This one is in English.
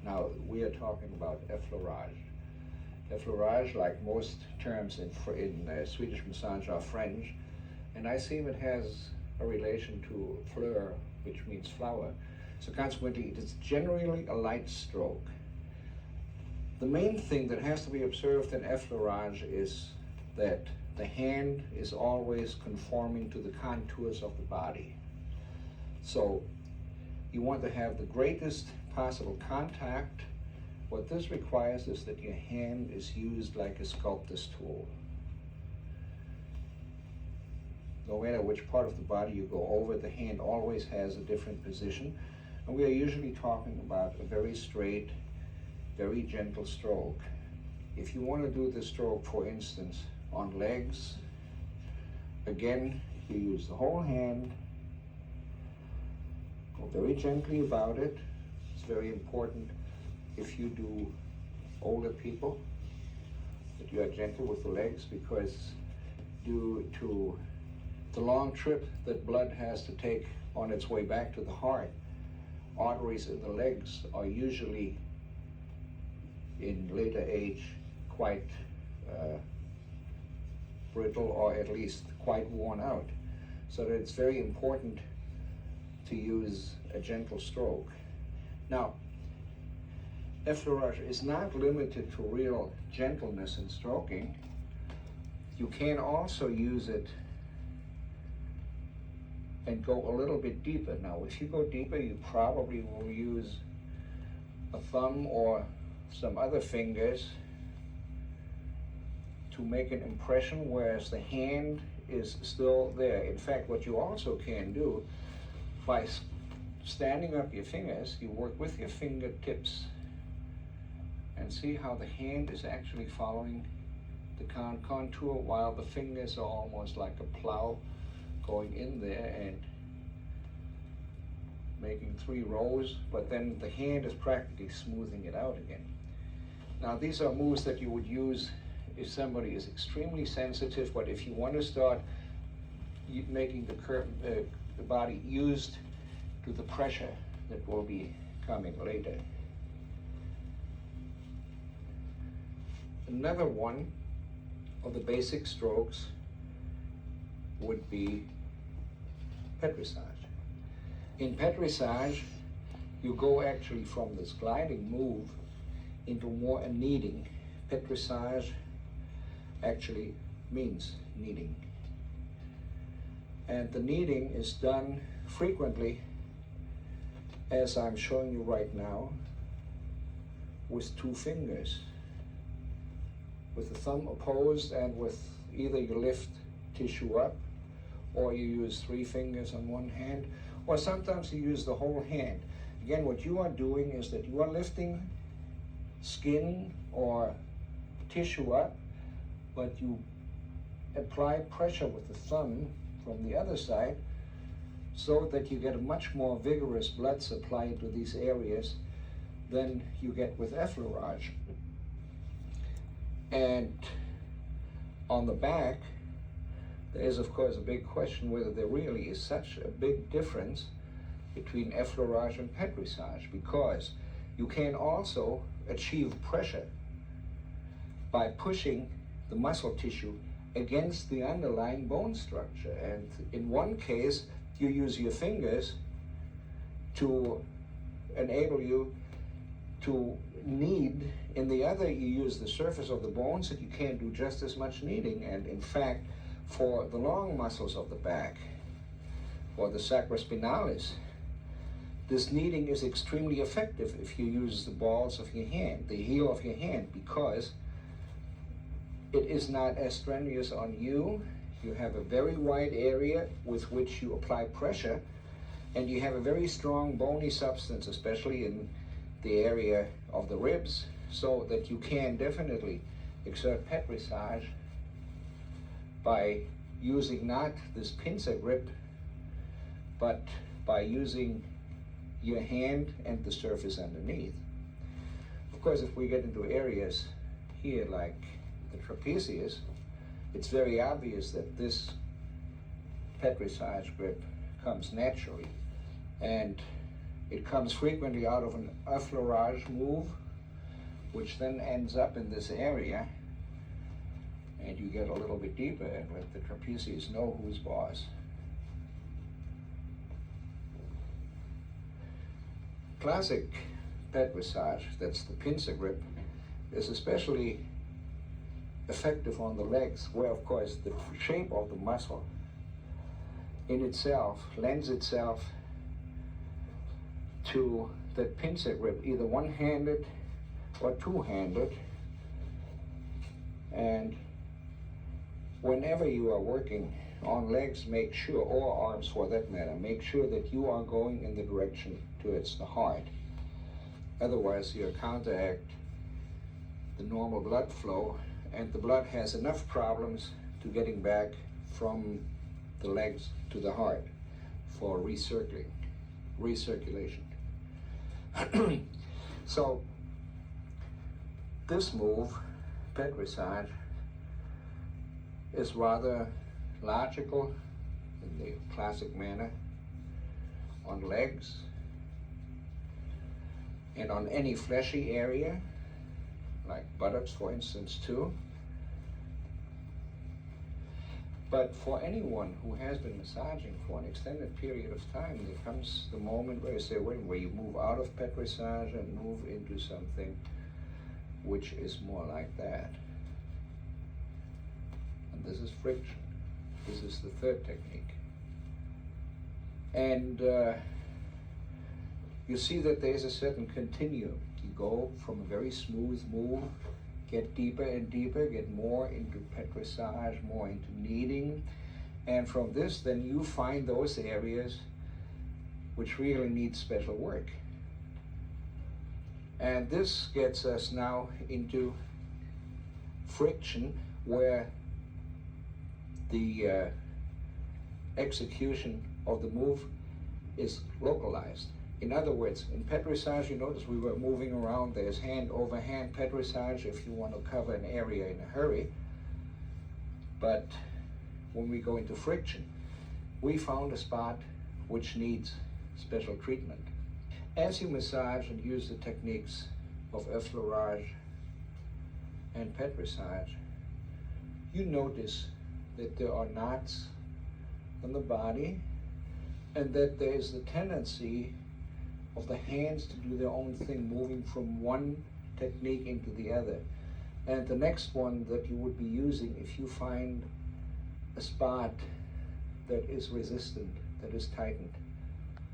Now, we are talking about effleurage. Effleurage, like most terms in Swedish massage, are French, and I see it has a relation to fleur, which means flower. So consequently, it is generally a light stroke. The main thing that has to be observed in effleurage is that the hand is always conforming to the contours of the body. So you want to have the greatest possible contact. What this requires is that your hand is used like a sculptor's tool. No matter which part of the body you go over, the hand always has a different position. And we are usually talking about a very straight, very gentle stroke. If you want to do the stroke, for instance, on legs, again, you use the whole hand, go very gently about it. It's very important if you do older people that you are gentle with the legs, because due to the long trip that blood has to take on its way back to the heart, arteries in the legs are usually in later age quite brittle, or at least quite worn out. So that it's very important to use a gentle stroke. Now, effleurage is not limited to real gentleness in stroking. You can also use it and go a little bit deeper. Now, if you go deeper, you probably will use a thumb or some other fingers to make an impression, whereas the hand is still there. In fact, what you also can do, by standing up your fingers, you work with your fingertips and see how the hand is actually following the contour, while the fingers are almost like a plow going in there and making 3 rows, but then the hand is practically smoothing it out again. Now, these are moves that you would use if somebody is extremely sensitive, but if you want to start making the body used to the pressure that will be coming later. Another one of the basic strokes would be pétrissage. In pétrissage, you go actually from this gliding move into more a kneading. Pétrissage actually means kneading. And the kneading is done frequently, as I'm showing you right now, with 2 fingers, with the thumb opposed, and with either you lift tissue up, or you use 3 fingers on one hand, or sometimes you use the whole hand. Again, what you are doing is that you are lifting skin or tissue up, but you apply pressure with the thumb from the other side, so that you get a much more vigorous blood supply into these areas than you get with effleurage. And on the back, there is of course a big question whether there really is such a big difference between effleurage and pétrissage, because you can also achieve pressure by pushing the muscle tissue against the underlying bone structure. And in one case, you use your fingers to enable you to knead. In the other, you use the surface of the bones, and you can't do just as much kneading. And in fact, for the long muscles of the back, for the sacrospinalis, this kneading is extremely effective if you use the balls of your hand, the heel of your hand, because it is not as strenuous on you. You have a very wide area with which you apply pressure, and you have a very strong bony substance, especially in the area of the ribs, so that you can definitely exert pétrissage by using not this pincer grip, but by using your hand and the surface underneath. Of course, if we get into areas here like the trapezius, it's very obvious that this pétrissage grip comes naturally. And It comes frequently out of an effleurage move, which then ends up in this area, and you get a little bit deeper and let the trapezius know who's boss. Classic pet massage, that's the pincer grip, is especially effective on the legs, where of course the shape of the muscle in itself lends itself to that pincer grip, either one-handed or two-handed. And whenever you are working on legs, make sure, or arms for that matter, make sure that you are going in the direction towards the heart. Otherwise you'll counteract the normal blood flow, and the blood has enough problems to getting back from the legs to the heart for recirculation. So this move, pet massage, is rather logical in the classic manner on legs and on any fleshy area, like buttocks for instance too. But for anyone who has been massaging for an extended period of time, there comes the moment where you say, wait, where you move out of pet massage and move into something which is more like that. And this is friction. This is the third technique. And you see that there's a certain continuum. You go from a very smooth move, get deeper and deeper, get more into pet massage, more into kneading. And from this, then you find those areas which really need special work. And this gets us now into friction, where the execution of the move is localized. In other words, in pet massage, you notice we were moving around. There's hand over hand pet massage if you want to cover an area in a hurry. But when we go into friction, we found a spot which needs special treatment. As you massage and use the techniques of effleurage and pet massage, you notice that there are knots on the body, and that there is the tendency of the hands to do their own thing, moving from one technique into the other. And the next one that you would be using, if you find a spot that is resistant, that is tightened,